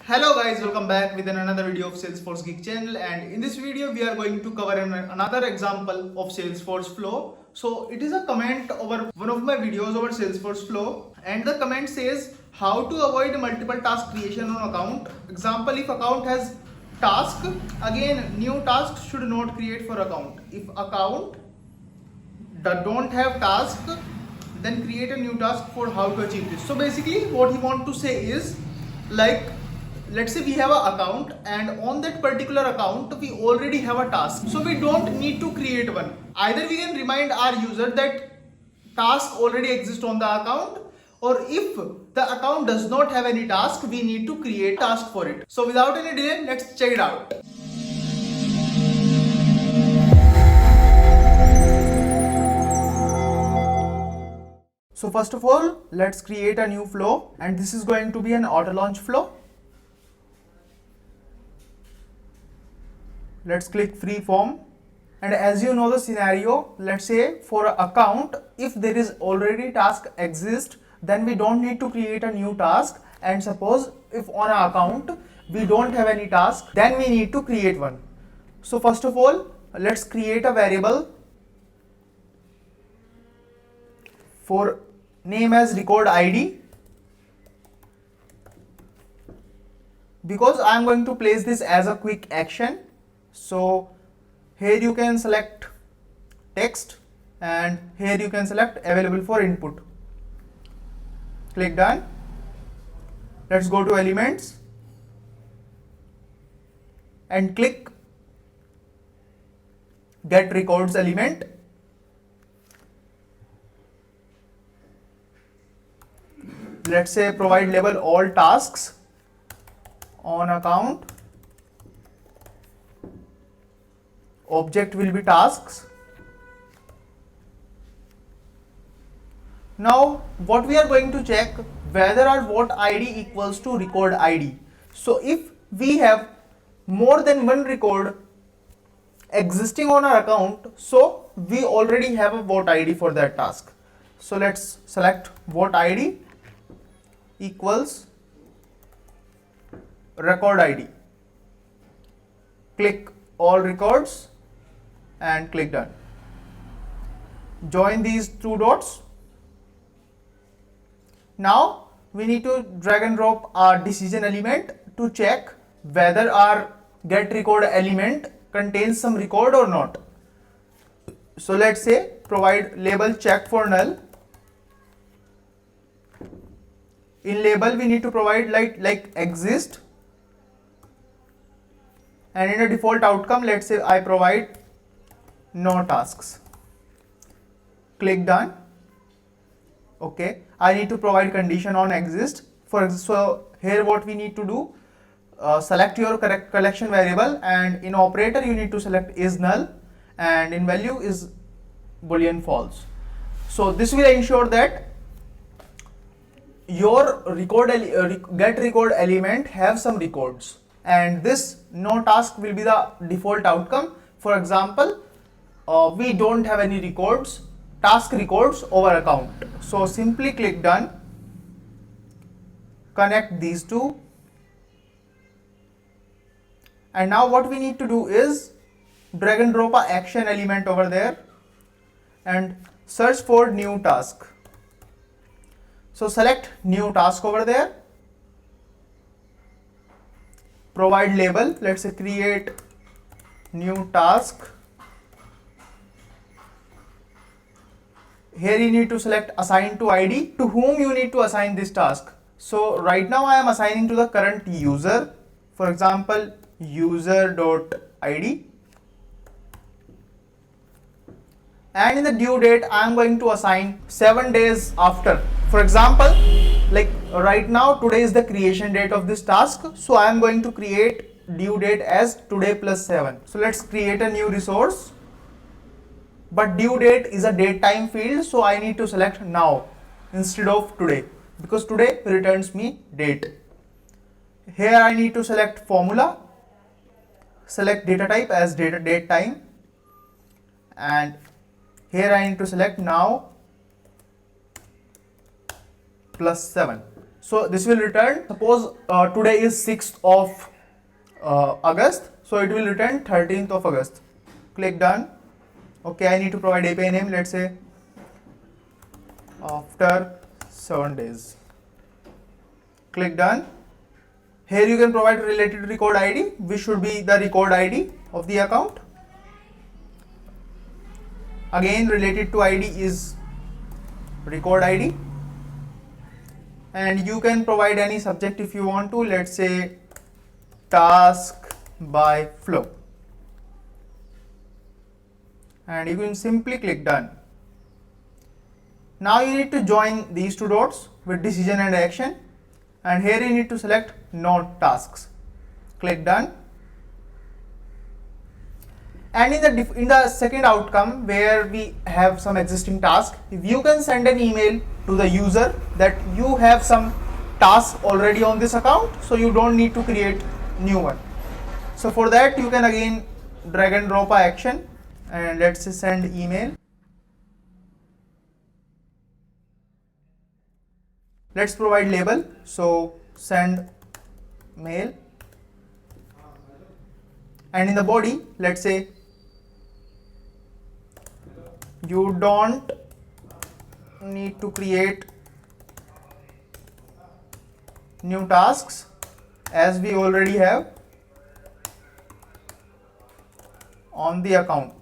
Hello guys, welcome back with another video of Salesforce Geek channel, and in this video we are going to cover another example of Salesforce flow. So it is a comment over one of my videos over Salesforce flow, and the comment says how to avoid multiple task creation on account. Example, if account has task, again new task should not create for account. If account that don't have task, then create a new task for how to achieve this. So basically what he want to say is, like, let's say we have an account and on that particular account we already have a task, so we don't need to create one. Either we can remind our user that task already exists on the account, or if the account does not have any task, we need to create task for it. So without any delay, let's check it out. So first of all, let's create a new flow, and this is going to be an auto launch flow. Let's click free form, and as you know the scenario, let's say for an account, if there is already task exist, then we don't need to create a new task. And suppose if on an account we don't have any task, then we need to create one. So first of all, let's create a variable for name as record ID, because I am going to place this as a quick action. So here you can select text, and here you can select available for input. Click done. Let's go to elements and click get records element. Let's say provide label all tasks on account. Object will be tasks. Now what we are going to check, whether or what ID equals to record ID. So if we have more than one record existing on our account, so we already have a what ID for that task. So let's select what ID equals record ID. Click all records and click done. Join these two dots. Now we need to drag and drop our decision element to check whether our get record element contains some record or not. So let's say provide label check for null. In label we need to provide like exist, and in a default outcome, let's say I provide no tasks. Click done. Okay, I need to provide condition on exist. So here what we need to do, select your correct collection variable, and in operator you need to select is null, and in value is boolean false. So this will ensure that your get record element have some records, and this no task will be the default outcome. For example, we don't have any records, task records over account. So simply click done. Connect these two, and now what we need to do is drag and drop a action element over there and search for new task. So select new task over there, provide label, let's say create new task. Here you need to select assign to ID, to whom you need to assign this task. So right now I am assigning to the current user, for example user.id, and in the due date I am going to assign 7 days after. For example, like right now today is the creation date of this task, so I am going to create due date as today plus 7. So let's create a new resource, but due date is a date time field, so I need to select now instead of today, because today returns me date. Here I need to select formula, select data type as date time, and here I need to select now plus 7. So this will return, suppose today is 6th of August, so it will return 13th of August. Click done. Okay, I need to provide API name, let's say after 7 days. Click done. Here you can provide related record ID, which should be the record ID of the account. Again, related to ID is record ID. And you can provide any subject if you want to, let's say task by flow. And you can simply click done. Now you need to join these two dots with decision and action, and here you need to select not tasks. Click done. And in the second outcome, where we have some existing task, if you can send an email to the user that you have some task already on this account, so you don't need to create new one. So for that you can again drag and drop a action, and let's say send email. Let's provide label, so send mail, and in the body let's say you don't need to create new tasks as we already have on the account.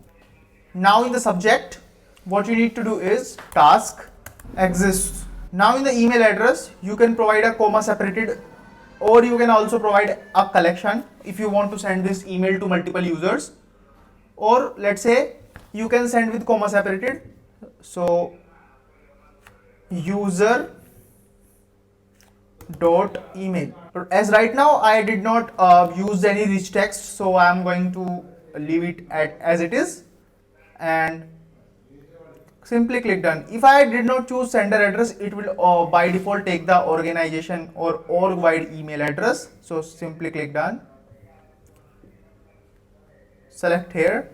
Now in the subject, what you need to do is task exists. Now in the email address, you can provide a comma separated, or you can also provide a collection if you want to send this email to multiple users, or let's say you can send with comma separated, so user dot email. As right now I did not use any rich text, so I am going to leave it as it is and simply click done. If I did not choose sender address, it will by default take the organization or org wide email address, so simply click done. Select here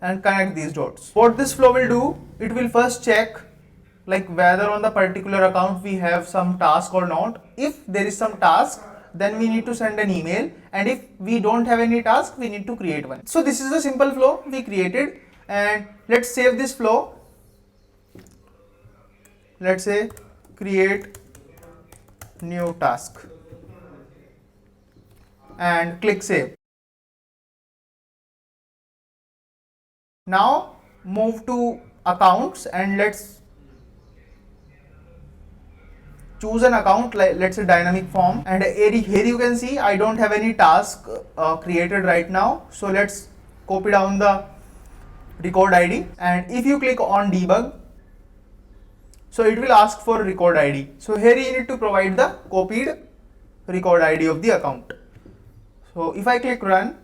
and connect these dots. What this flow will do, it will first check like whether on the particular account we have some task or not. If there is some task, then we need to send an email, and if we don't have any task, we need to create one. So this is a simple flow we created, and let's save this flow. Let's say create new task and click save. Now move to accounts and let's choose an account, like let's say dynamic form, and here you can see I don't have any task created right now, so let's copy down the record ID, and if you click on debug, so it will ask for record ID. So here you need to provide the copied record ID of the account. So if I click run,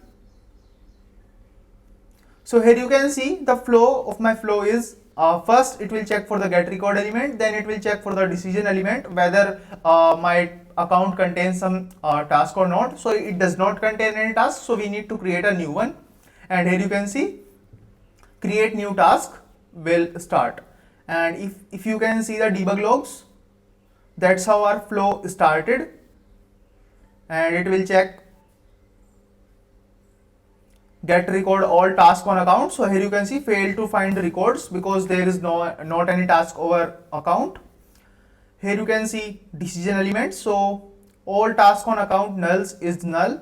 so here you can see the flow of my flow is first it will check for the get record element, then it will check for the decision element whether my account contains some task or not. So it does not contain any task, so we need to create a new one, and here you can see create new task will start. And if you can see the debug logs, that's how our flow started, and it will check get record all task on account. So here you can see fail to find records because there is not any task over account. Here you can see decision elements, so all task on account nulls is null,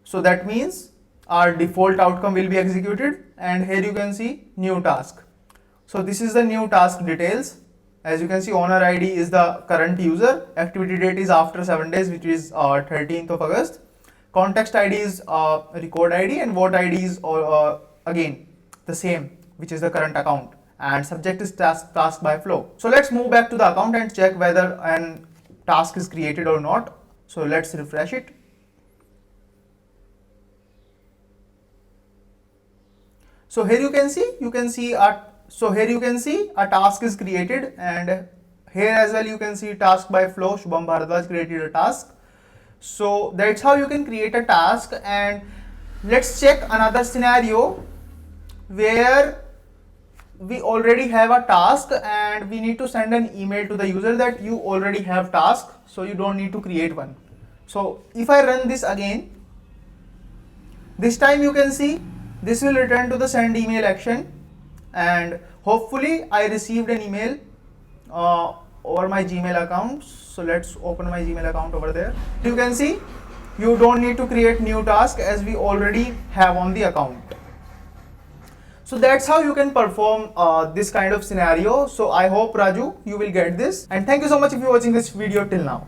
so that means our default outcome will be executed. And here you can see new task, so this is the new task details. As you can see, owner ID is the current user, activity date is after 7 days, which is 13th of August. Context ID is record ID, and what ID is again the same, which is the current account, and subject is task by flow. So let's move back to the account and check whether an task is created or not. So let's refresh it. So here you can see a task is created, and here as well you can see task by flow. Shubham Bharadwaj created a task. So that's how you can create a task. And let's check another scenario where we already have a task and we need to send an email to the user that you already have task, so you don't need to create one. So if I run this again, this time you can see this will return to the send email action, and hopefully I received an email over my Gmail account. So let's open my Gmail account over there. You can see you don't need to create new task as we already have on the account. So that's how you can perform this kind of scenario. So I hope, Raju, you will get this, and thank you so much if you're watching this video till now.